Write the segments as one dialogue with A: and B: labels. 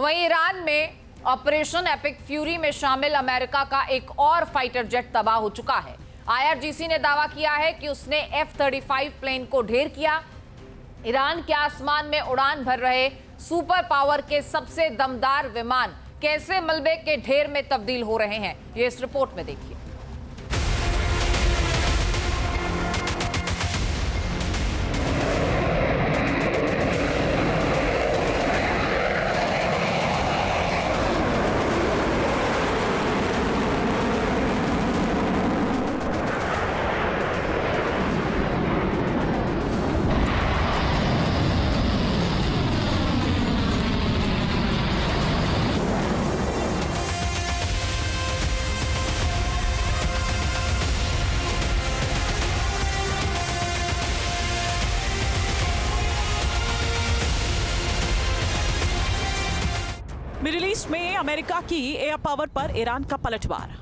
A: वहीं ईरान में operation epic fury में शामिल अमेरिका का एक और फाइटर जेट तबाह हो चुका है। IRGC ने दावा किया है कि उसने F-35 प्लेन को ढेर किया। ईरान के आसमान में उड़ान भर रहे सुपर पावर के सबसे दमदार विमान कैसे मलबे के ढेर में तब्दील हो रहे हैं, ये इस रिपोर्ट में देखिए।
B: मिडिल ईस्ट में अमेरिका की एयर पावर पर ईरान का पलटवार।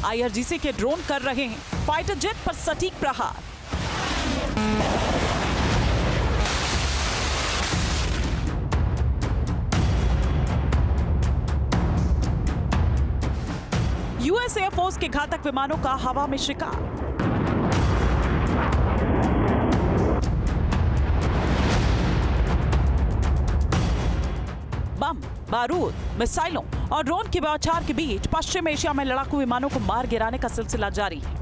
B: IRGC के ड्रोन कर रहे हैं फाइटर जेट पर सटीक प्रहार। US एयरफोर्स के घातक विमानों का हवा में शिकार। बम, बारूद, मिसाइलों और ड्रोन की बौछार के बीच पश्चिम एशिया में लड़ाकू विमानों को मार गिराने का सिलसिला जारी है।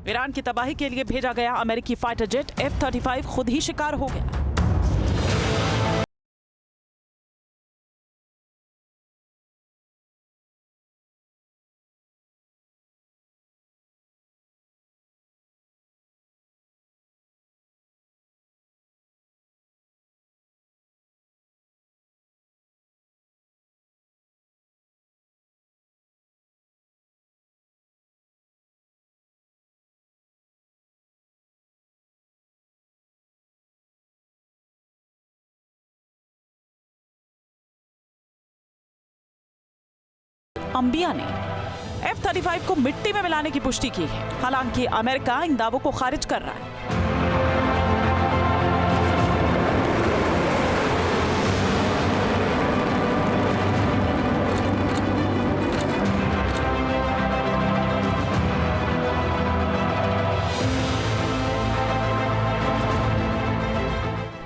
B: ईरान की तबाही के लिए भेजा गया अमेरिकी फाइटर जेट F-35 खुद ही शिकार हो गया। अंबिया ने F-35 को मिट्टी में मिलाने की पुष्टि की है। हालांकि अमेरिका इन दावों को खारिज कर रहा है।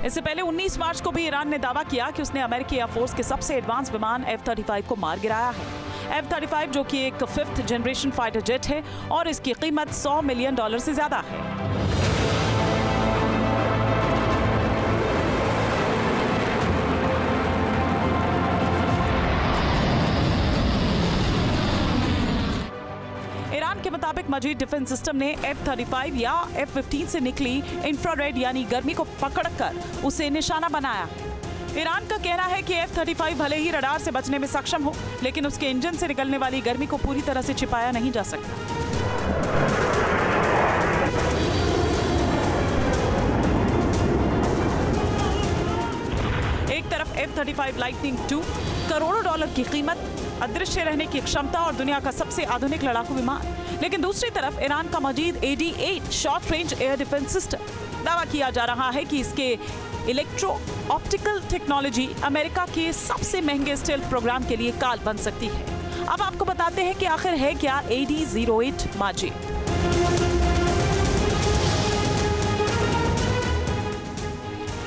B: इससे पहले 19 मार्च को भी ईरान ने दावा किया कि उसने अमेरिकी एयरफोर्स के सबसे एडवांस विमान F-35 को मार गिराया है। F-35 जो कि एक 5th जनरेशन फाइटर जेट है और इसकी कीमत $100 मिलियन से ज्यादा है। ईरान के मुताबिक मजीद डिफेंस सिस्टम ने F-35 या F-15 से निकली इंफ्रारेड यानी गर्मी को पकड़कर उसे निशाना बनाया है। ईरान का कहना है कि F-35 भले ही रडार से बचने में सक्षम हो, लेकिन उसके इंजन से निकलने वाली गर्मी को पूरी तरह से छिपाया नहीं जा सकता। एक तरफ F-35 लाइटनिंग II करोड़ों डॉलर की कीमत, अदृश्य रहने की क्षमता और दुनिया का सबसे आधुनिक लड़ाकू विमान, लेकिन दूसरी तरफ ईरान का मजीद AD-8 short range air defence system. दावा किया जा रहा है कि इसके इलेक्ट्रो ऑप्टिकल टेक्नोलॉजी अमेरिका के सबसे महंगे स्टेल्थ प्रोग्राम के लिए काल बन सकती है। अब आपको बताते हैं कि आखिर है क्या AD-08 माजी।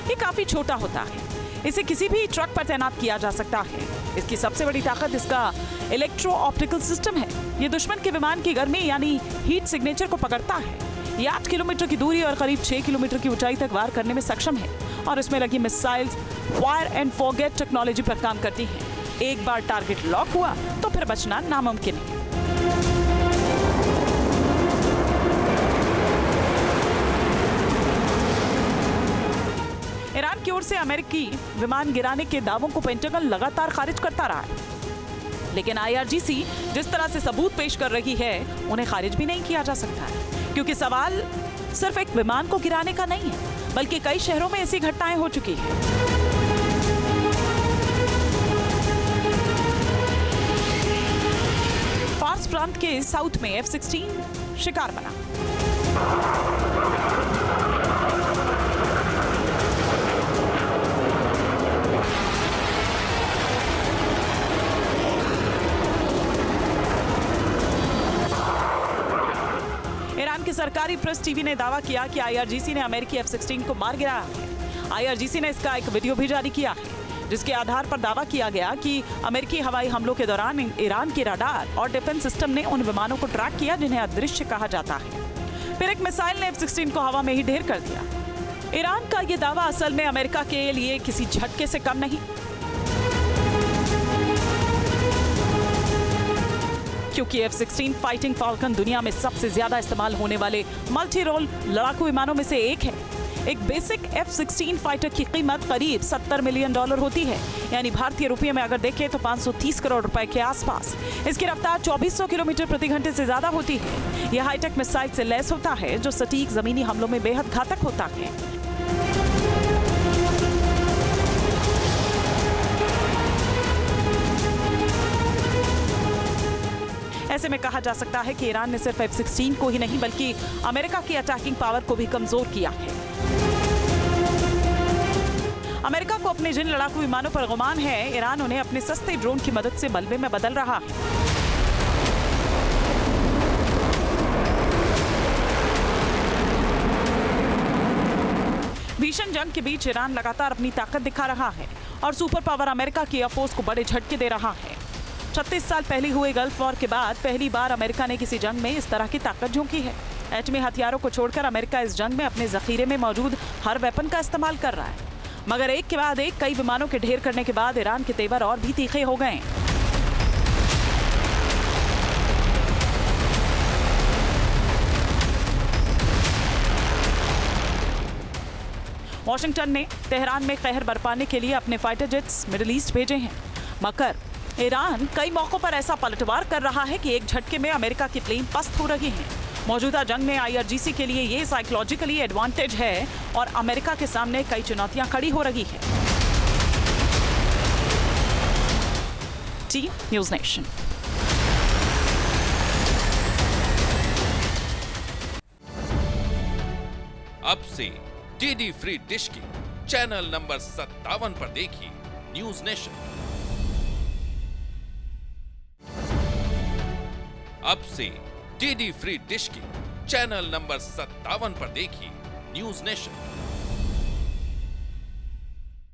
B: ये काफी छोटा होता है, इसे किसी भी ट्रक पर तैनात किया जा सकता है। इसकी सबसे बड़ी ताकत इसका इलेक्ट्रो ऑप्टिकल सिस्टम है। ये दुश्मन के विमान की गर्मी यानी हीट सिग्नेचर को पकड़ता है। ये 8 किलोमीटर की दूरी और करीब 6 किलोमीटर की ऊंचाई तक वार करने में सक्षम है और इसमें लगी missiles fire and forget technology पर काम करती है। एक बार टारगेट लॉक हुआ तो फिर बचना नामुमकिन है। ईरान की ओर से अमेरिकी विमान गिराने के दावों को पेंटागन लगातार खारिज करता रहा है, लेकिन IRGC जिस तरह से सबूत पेश कर रही है उन्हें खारिज भी नहीं किया जा सकता है, क्योंकि सवाल सिर्फ एक विमान को गिराने का नहीं है, बल्कि कई शहरों में ऐसी घटनाएं हो चुकी हैं। डॉन्बास प्रांत के साउथ में F-16 शिकार बना। ईरान की सरकारी प्रेस टीवी ने दावा किया कि IRGC ने अमेरिकी F-16 को मार गिराया है। IRGC ने इसका एक वीडियो भी जारी किया है, जिसके आधार पर दावा किया गया कि अमेरिकी हवाई हमलों के दौरान ईरान के रडार और डिफेंस सिस्टम ने उन विमानों को ट्रैक किया जिन्हें अदृश्य कहा जाता है। फिर एक मिसाइल ने F-16 को हवा में ही ढेर कर दिया। ईरान का ये दावा असल में अमेरिका के लिए किसी झटके से कम नहीं, क्योंकि F-16 फाइटिंग फाल्कन दुनिया में सबसे ज्यादा इस्तेमाल होने वाले मल्टी रोल लड़ाकू विमानों में से एक है। एक बेसिक F-16 फाइटर की कीमत करीब $70 मिलियन होती है, यानी भारतीय रुपये में अगर देखें तो 530 करोड़ रुपए के आसपास। इसकी रफ्तार 2400 किलोमीटर प्रति घंटे से ज्यादा होती है। यह हाईटेक मिसाइल से लैस होता है, जो सटीक जमीनी हमलों में बेहद घातक होता है। ऐसे में कहा जा सकता है कि ईरान ने सिर्फ F-16 को ही नहीं बल्कि अमेरिका की अटैकिंग पावर को भी कमजोर किया है। अमेरिका को अपने जिन लड़ाकू विमानों पर गुमान है, ईरान उन्हें अपने सस्ते ड्रोन की मदद से मलबे में बदल रहा है। भीषण जंग के बीच ईरान लगातार अपनी ताकत दिखा रहा है और सुपर पावर अमेरिका की एयरफोर्स को बड़े झटके दे रहा है। 36 साल पहले हुए गल्फ वॉर के बाद पहली बार अमेरिका ने किसी जंग में इस तरह की ताकत झोंकी है। एटमी हथियारों को छोड़कर अमेरिका इस जंग में अपने जखीरे में मौजूद हर वेपन का इस्तेमाल कर रहा है, मगर एक के बाद एक कई विमानों के ढेर करने के बाद ईरान के तेवर और भी तीखे हो गए। वॉशिंगटन ने तेहरान में कहर बरपाने के लिए अपने फाइटर जेट्स मिडिल ईस्ट भेजे हैं, मगर ईरान कई मौकों पर ऐसा पलटवार कर रहा है कि एक झटके में अमेरिका की प्लेन पस्त हो रही हैं। मौजूदा जंग में IRGC के लिए ये साइकोलॉजिकली एडवांटेज है और अमेरिका के सामने कई चुनौतियां खड़ी हो रही है। T news nation.
C: अब से DD फ्री डिश की चैनल नंबर 57 पर देखिए न्यूज़ नेशन। अब से DD फ्री डिश की चैनल नंबर 57 पर देखिए न्यूज़ नेशन।